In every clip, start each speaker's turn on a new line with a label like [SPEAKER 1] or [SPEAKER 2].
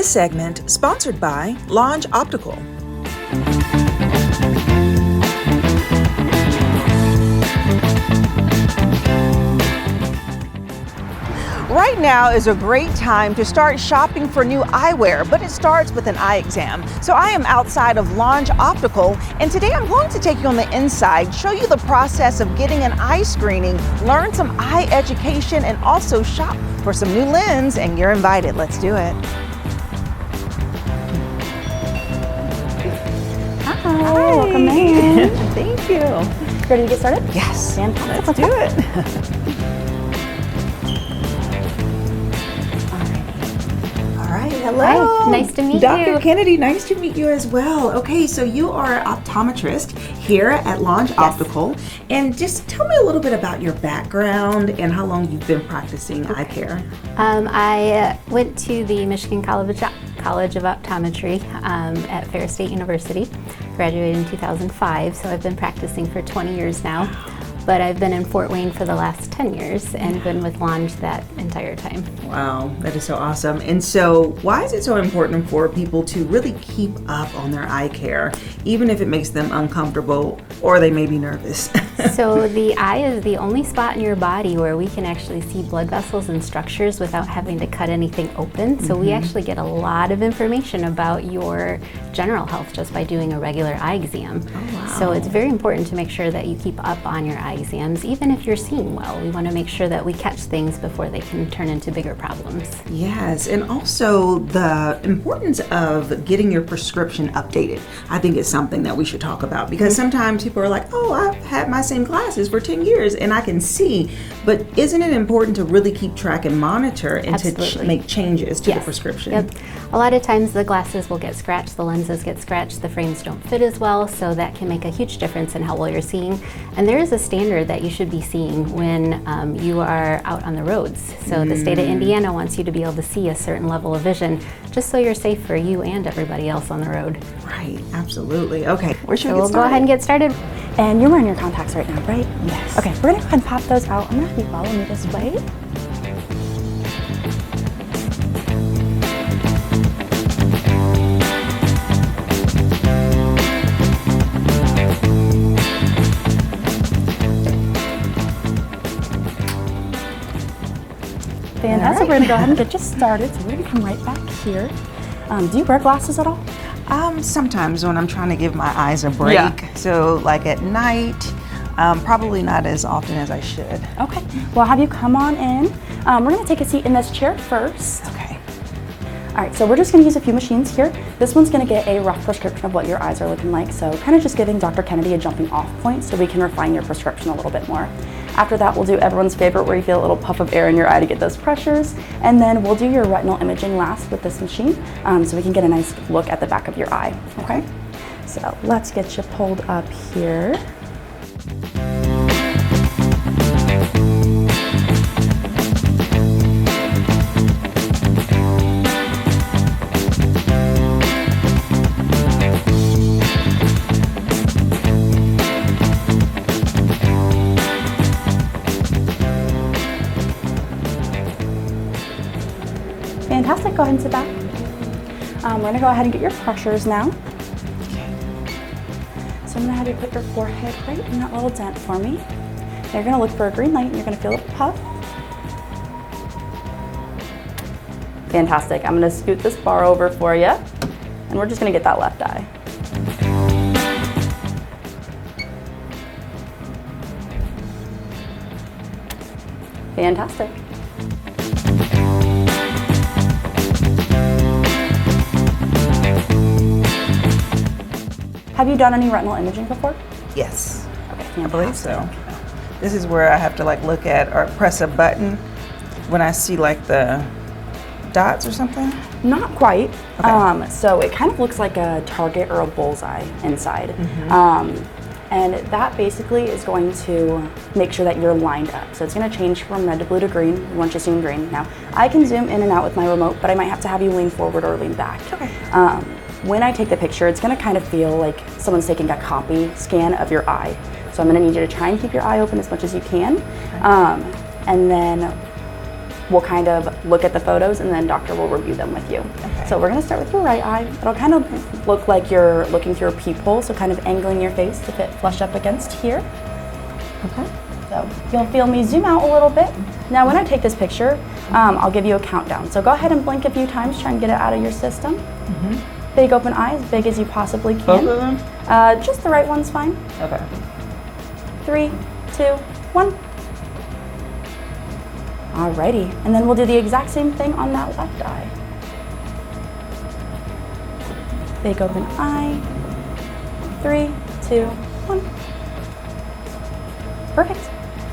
[SPEAKER 1] This segment sponsored by Longe Optical. Right now is a great time to start shopping for new eyewear, but it starts with an eye exam. So I am outside of Longe Optical, and today I'm going to take you on the inside, show you the process of getting an eye screening, learn some eye education, and also shop for some new lens, and you're invited. Let's do it.
[SPEAKER 2] Hi, welcome in.
[SPEAKER 1] Thank you.
[SPEAKER 2] Ready to get started?
[SPEAKER 1] Yes.
[SPEAKER 2] Fantastic.
[SPEAKER 1] Let's do it. Hello.
[SPEAKER 3] Hi, nice to meet you.
[SPEAKER 1] Dr. Kennedy, nice to meet you as well. Okay, so you are an optometrist here at Longe Optical. And just tell me a little bit about your background and how long you've been practicing eye care.
[SPEAKER 3] I went to the Michigan College of Optometry at Ferris State University. Graduated in 2005, so I've been practicing for 20 years now. But I've been in Fort Wayne for the last 10 years and been with Longe that entire time.
[SPEAKER 1] Wow, that is so awesome. And so why is it so important for people to really keep up on their eye care, even if it makes them uncomfortable or they may be nervous?
[SPEAKER 3] So the eye is the only spot in your body where we can actually see blood vessels and structures without having to cut anything open. So we actually get a lot of information about your general health just by doing a regular eye exam.
[SPEAKER 1] Oh, wow.
[SPEAKER 3] So it's very important to make sure that you keep up on your eye exams, even if you're seeing well. We want to make sure that we catch things before they can turn into bigger problems.
[SPEAKER 1] Yes, and also the importance of getting your prescription updated. I think it's something that we should talk about because sometimes people are like, oh, I've had my same glasses for 10 years and I can see, but isn't it important to really keep track and monitor and to make changes to the prescription?
[SPEAKER 3] Yep. A lot of times the glasses will get scratched, the lenses get scratched, the frames don't fit as well, so that can make a huge difference in how well you're seeing. And there is a standard that you should be seeing when you are out on the roads. So the state of Indiana wants you to be able to see a certain level of vision, just so you're safe for you and everybody else on the road.
[SPEAKER 1] Right, absolutely. Okay, where should
[SPEAKER 3] So
[SPEAKER 1] we
[SPEAKER 3] we'll
[SPEAKER 1] get started?
[SPEAKER 3] go ahead and get started.
[SPEAKER 2] And you're wearing your contacts right now, right?
[SPEAKER 1] Yes.
[SPEAKER 2] Okay, we're gonna go ahead and pop those out. I'm gonna have you follow me this way. Fantastic. We're gonna go ahead and get you started. So we're gonna come right back here. Do you wear glasses at all?
[SPEAKER 1] Sometimes when I'm trying to give my eyes a break.
[SPEAKER 2] Yeah.
[SPEAKER 1] So like at night, probably not as often as I should.
[SPEAKER 2] Okay, well, I'll have you come on in. We're gonna take a seat in this chair first.
[SPEAKER 1] Okay.
[SPEAKER 2] All right, so we're just gonna use a few machines here. This one's gonna get a rough prescription of what your eyes are looking like, so kind of just giving Dr. Kennedy a jumping off point so we can refine your prescription a little bit more. After that, we'll do everyone's favorite where you feel a little puff of air in your eye to get those pressures, and then we'll do your retinal imaging last with this machine so we can get a nice look at the back of your eye, okay? So let's get you pulled up here. Fantastic, go ahead and sit back. We're gonna go ahead and get your pressures now. So I'm gonna have you put your forehead right in that little dent for me. Now you're gonna look for a green light and you're gonna feel a puff. Fantastic, I'm gonna scoot this bar over for you and we're just gonna get that left eye. Fantastic. Have you done any retinal imaging before?
[SPEAKER 1] Yes.
[SPEAKER 2] Okay,
[SPEAKER 1] I believe so. This is where I have to like look at or press a button when I see like the dots or something?
[SPEAKER 2] Not quite.
[SPEAKER 1] Okay.
[SPEAKER 2] So it kind of looks like a target or a bullseye inside. And that basically is going to make sure that you're lined up. So it's going to change from red to blue to green. We want you seeing green. Now, I can zoom in and out with my remote, but I might have to have you lean forward or lean back.
[SPEAKER 1] Okay.
[SPEAKER 2] When I take the picture, it's going to kind of feel like someone's taking a copy scan of your eye. So I'm going to need you to try and keep your eye open as much as you can. And then we'll kind of look at the photos and then doctor will review them with you. Okay. So we're gonna start with your right eye. It'll kind of look like you're looking through a peephole, so kind of angling your face to fit flush up against here. Okay. So you'll feel me zoom out a little bit. Now when I take this picture, I'll give you a countdown. So go ahead and blink a few times, try and get it out of your system. Big open eye, as big as you possibly can.
[SPEAKER 1] Both of them?
[SPEAKER 2] Just the right one's fine.
[SPEAKER 1] Okay.
[SPEAKER 2] 3, 2, 1. Alrighty, and then we'll do the exact same thing on that left eye. Big open eye. 3, 2, 1. Perfect.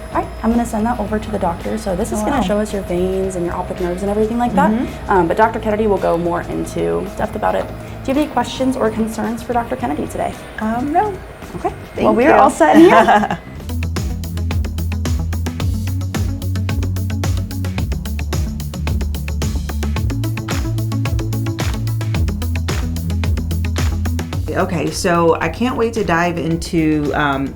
[SPEAKER 2] All right, I'm gonna send that over to the doctor. So this is gonna show us your veins and your optic nerves and everything like that. But Dr. Kennedy will go more into depth about it. Do you have any questions or concerns for Dr. Kennedy today?
[SPEAKER 1] No.
[SPEAKER 2] Okay,
[SPEAKER 1] Thank
[SPEAKER 2] we're
[SPEAKER 1] you.
[SPEAKER 2] all set in here.
[SPEAKER 1] Okay, so I can't wait to dive into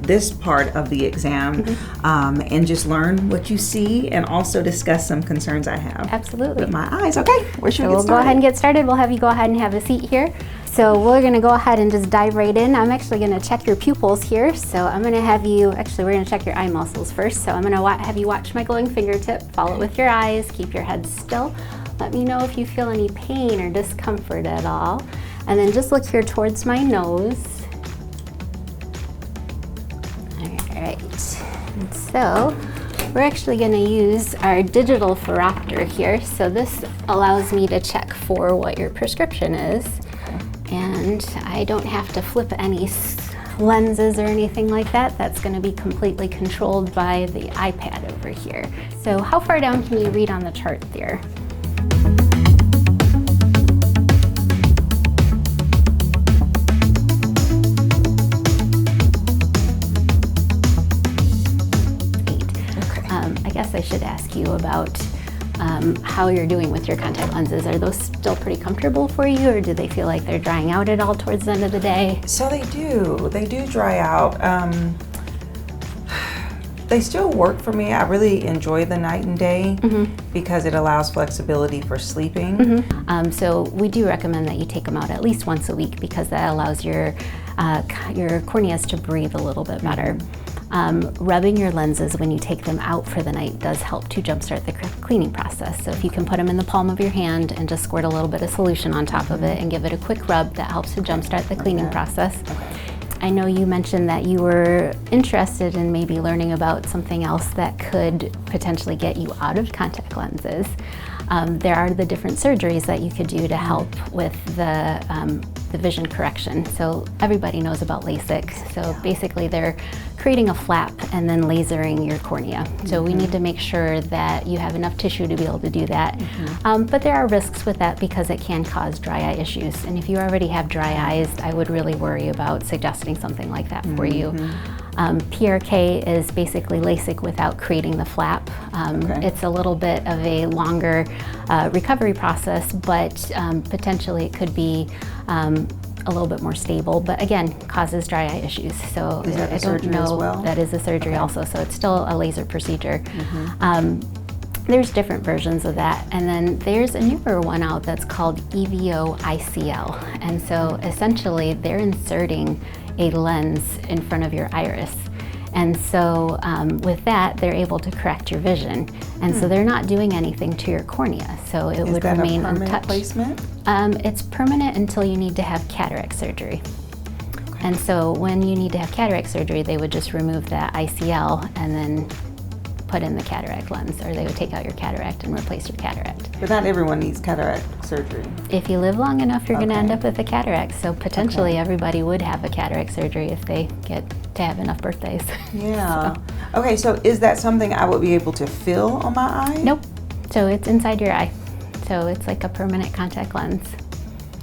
[SPEAKER 1] this part of the exam and just learn what you see and also discuss some concerns I have.
[SPEAKER 3] Absolutely.
[SPEAKER 1] With my eyes. Okay, where should we get
[SPEAKER 3] We'll
[SPEAKER 1] started?
[SPEAKER 3] go ahead and get started. We'll have you go ahead and have a seat here. So we're gonna go ahead and just dive right in. I'm actually gonna check your pupils here. So I'm gonna have you, actually we're gonna check your eye muscles first. So I'm gonna have you watch my glowing fingertip, follow it with your eyes, keep your head still. Let me know if you feel any pain or discomfort at all. And then just look here towards my nose. All right, and so we're actually gonna use our digital phoropter here. So this allows me to check for what your prescription is. And I don't have to flip any lenses or anything like that. That's gonna be completely controlled by the iPad over here. So how far down can you read on the chart there? I guess I should ask you about how you're doing with your contact lenses. Are those still pretty comfortable for you, or do they feel like they're drying out at all towards the end of the day?
[SPEAKER 1] So they do dry out. They still work for me. I really enjoy the night and day because it allows flexibility for sleeping.
[SPEAKER 3] So we do recommend that you take them out at least once a week because that allows your corneas to breathe a little bit better. Rubbing your lenses when you take them out for the night does help to jumpstart the cleaning process. So if you can put them in the palm of your hand and just squirt a little bit of solution on top of it and give it a quick rub, that helps to jumpstart the cleaning process. I know you mentioned that you were interested in maybe learning about something else that could potentially get you out of contact lenses. There are the different surgeries that you could do to help with the vision correction. So everybody knows about LASIK. So basically they're creating a flap and then lasering your cornea. So we need to make sure that you have enough tissue to be able to do that. But there are risks with that because it can cause dry eye issues. And if you already have dry eyes, I would really worry about suggesting something like that for you. PRK is basically LASIK without creating the flap. It's a little bit of a longer recovery process, but potentially it could be a little bit more stable, but again, causes dry eye issues. So I don't know, that is a surgery also, so it's still a laser procedure. There's different versions of that. And then there's a newer one out that's called EVO ICL. And so essentially they're inserting a lens in front of your iris. And so with that, they're able to correct your vision. And so they're not doing anything to your cornea. So it would remain untouched.
[SPEAKER 1] Placement?
[SPEAKER 3] It's permanent until you need to have cataract surgery. And so when you need to have cataract surgery, they would just remove that ICL and then put in the cataract lens, or they would take out your cataract and replace your cataract.
[SPEAKER 1] But not everyone needs cataract surgery.
[SPEAKER 3] If you live long enough, you're gonna end up with a cataract. So potentially everybody would have a cataract surgery if they get to have enough birthdays.
[SPEAKER 1] Yeah. Okay, so is that something I would be able to feel on my eye?
[SPEAKER 3] Nope. So it's inside your eye. So it's like a permanent contact lens.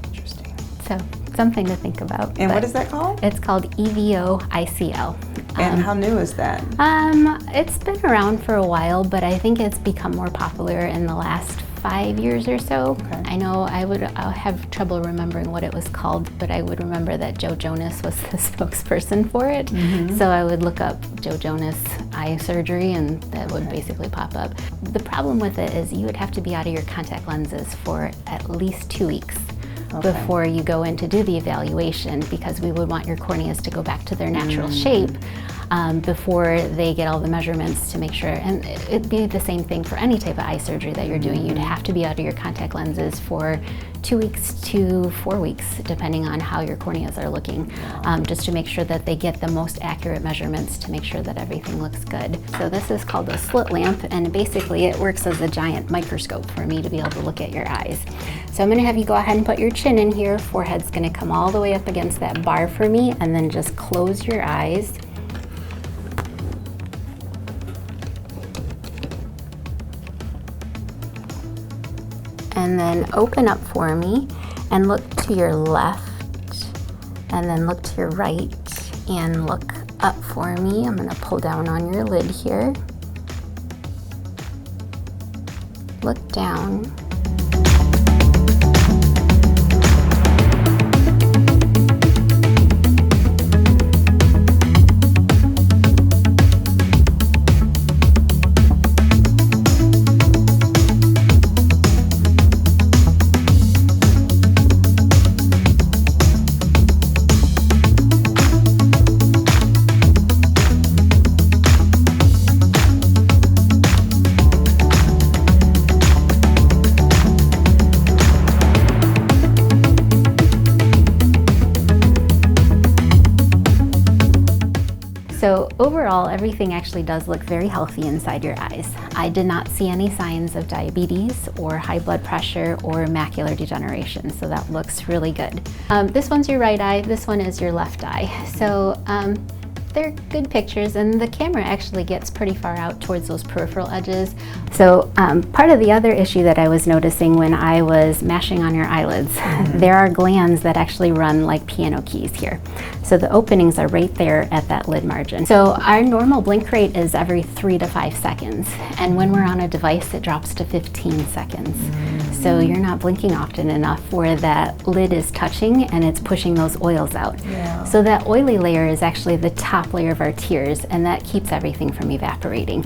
[SPEAKER 1] Interesting.
[SPEAKER 3] So something to think about.
[SPEAKER 1] And what is that called?
[SPEAKER 3] It's called EVO ICL.
[SPEAKER 1] And how new is that?
[SPEAKER 3] It's been around for a while, but I think it's become more popular in the last 5 years or so.
[SPEAKER 1] Okay.
[SPEAKER 3] I know I'll have trouble remembering what it was called, but I would remember that Joe Jonas was the spokesperson for it. So I would look up Joe Jonas eye surgery and that would basically pop up. The problem with it is you would have to be out of your contact lenses for at least 2 weeks. Before you go in to do the evaluation, because we would want your corneas to go back to their natural shape before they get all the measurements to make sure. And it'd be the same thing for any type of eye surgery that you're doing. You'd have to be out of your contact lenses for 2 weeks to 4 weeks, depending on how your corneas are looking, just to make sure that they get the most accurate measurements to make sure that everything looks good. So this is called a slit lamp, and basically it works as a giant microscope for me to be able to look at your eyes. So I'm gonna have you go ahead and put your chin in here. Forehead's gonna come all the way up against that bar for me, and then just close your eyes. And then open up for me and look to your left, and then look to your right and look up for me. I'm gonna pull down on your lid here. Look down. So overall, everything actually does look very healthy inside your eyes. I did not see any signs of diabetes or high blood pressure or macular degeneration, so that looks really good. This one's your right eye, this one is your left eye. So they're good pictures, and the camera actually gets pretty far out towards those peripheral edges. So part of the other issue that I was noticing when I was mashing on your eyelids, there are glands that actually run like piano keys here. So the openings are right there at that lid margin. So our normal blink rate is every 3 to 5 seconds. And when we're on a device, it drops to 15 seconds. So you're not blinking often enough where that lid is touching and it's pushing those oils out. So that oily layer is actually the top layer of our tears, and that keeps everything from evaporating.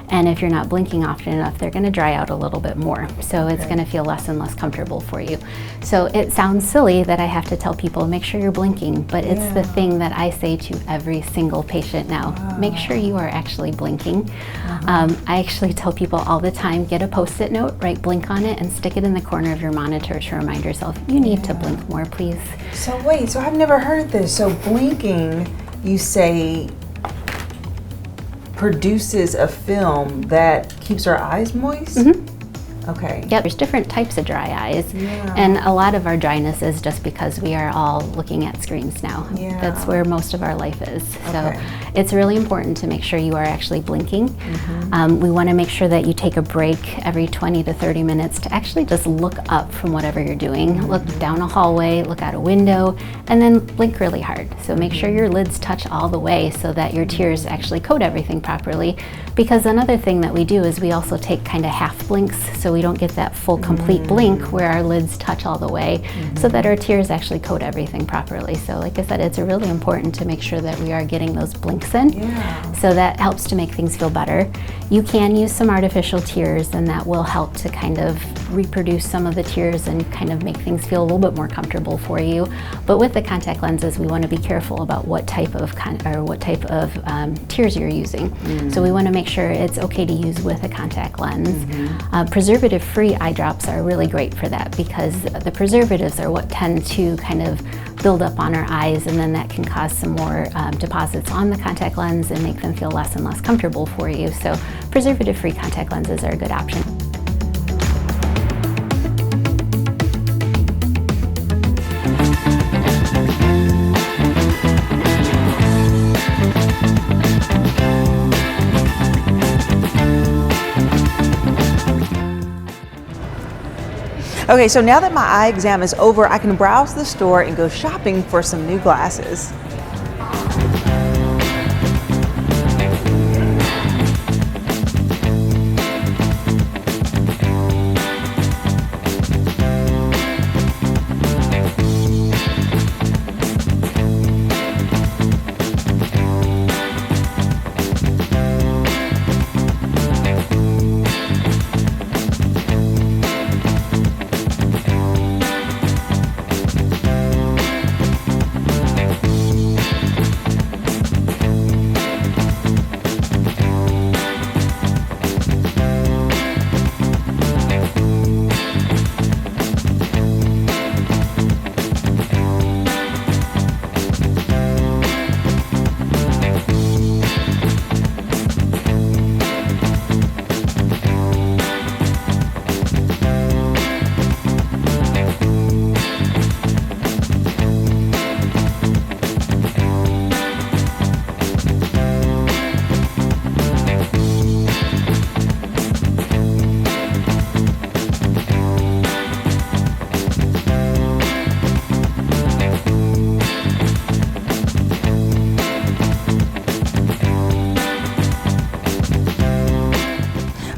[SPEAKER 3] And if you're not blinking often enough, they're gonna dry out a little bit more. So it's gonna feel less and less comfortable for you. So it sounds silly that I have to tell people, make sure you're blinking, but it's the thing that I say to every single patient now. Make sure you are actually blinking. I actually tell people all the time, get a Post-it note, write blink on it, and stick it in the corner of your monitor to remind yourself, you need to blink more, please.
[SPEAKER 1] So wait, so I've never heard this. So blinking, you say, produces a film that keeps our eyes moist? Okay.
[SPEAKER 3] Yeah, there's different types of dry eyes, and a lot of our dryness is just because we are all looking at screens now. That's where most of our life is. So it's really important to make sure you are actually blinking. We want to make sure that you take a break every 20 to 30 minutes to actually just look up from whatever you're doing. Look down a hallway, look out a window, and then blink really hard. So make sure your lids touch all the way so that your tears actually coat everything properly. Because another thing that we do is we also take kind of half blinks, so we don't get that full complete blink where our lids touch all the way, so that our tears actually coat everything properly. So like I said, it's really important to make sure that we are getting those blinks in. So that helps to make things feel better. You can use some artificial tears, and that will help to kind of reproduce some of the tears and kind of make things feel a little bit more comfortable for you. But with the contact lenses, we want to be careful about what type of tears you're using. So we want to make sure it's okay to use with a contact lens. Preservative-free eye drops are really great for that, because the preservatives are what tend to kind of build up on our eyes, and then that can cause some more deposits on the contact lens and make them feel less and less comfortable for you. So preservative-free contact lenses are a good option.
[SPEAKER 1] Okay, so now that my eye exam is over, I can browse the store and go shopping for some new glasses.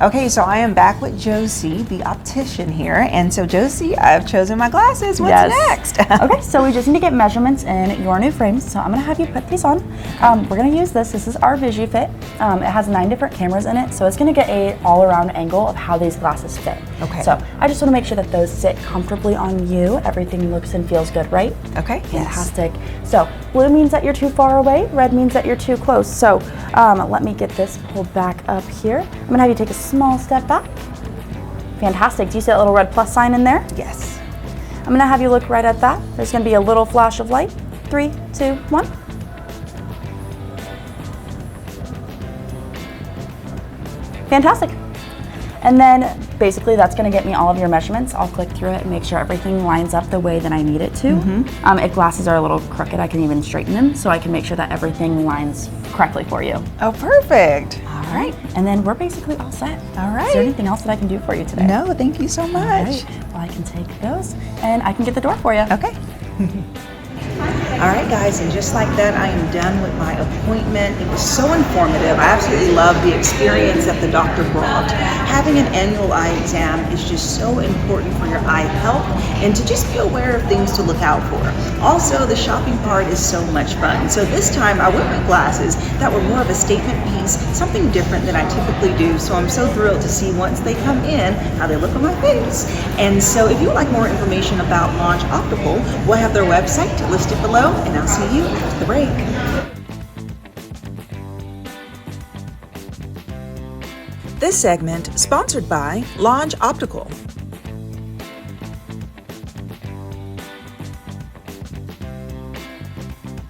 [SPEAKER 1] Okay, so I am back with Josie, the optician here. And so Josie, I've chosen my glasses. What's next?
[SPEAKER 2] Okay, so we just need to get measurements in your new frames. So I'm gonna have you put these on. We're gonna use this. This is our VisuFit. It has 9 different cameras in it, so it's gonna get a all-around angle of how these glasses fit.
[SPEAKER 1] Okay.
[SPEAKER 2] So I just wanna make sure that those sit comfortably on you. Everything looks and feels good, right?
[SPEAKER 1] Okay.
[SPEAKER 2] Fantastic. So blue means that you're too far away, red means that you're too close. So let me get this pulled back up here. I'm gonna have you take a small step back. Fantastic. Do you see that little red plus sign in there?
[SPEAKER 1] Yes.
[SPEAKER 2] I'm gonna have you look right at that. There's gonna be a little flash of light. 3, 2, 1. Fantastic. And then basically that's gonna get me all of your measurements. I'll click through it and make sure everything lines up the way that I need it to. If glasses are a little crooked, I can even straighten them so I can make sure that everything lines correctly for you.
[SPEAKER 1] Oh, perfect.
[SPEAKER 2] All right, and then we're basically all set.
[SPEAKER 1] All right.
[SPEAKER 2] Is there anything else that I can do for you today?
[SPEAKER 1] No, thank you so much.
[SPEAKER 2] All right. Well, I can take those and I can get the door for you.
[SPEAKER 1] Okay. All right, guys, and just like that, I am done with my appointment. It was so informative. I absolutely love the experience that the doctor brought. Having an annual eye exam is just so important for your eye health and to just be aware of things to look out for. Also, the shopping part is so much fun. So this time I went with glasses that were more of a statement piece, something different than I typically do. So I'm so thrilled to see once they come in, how they look on my face. And so if you would like more information about Longe Optical, we'll have their website listed below, and I'll see you after the break. This segment sponsored by Longe Optical.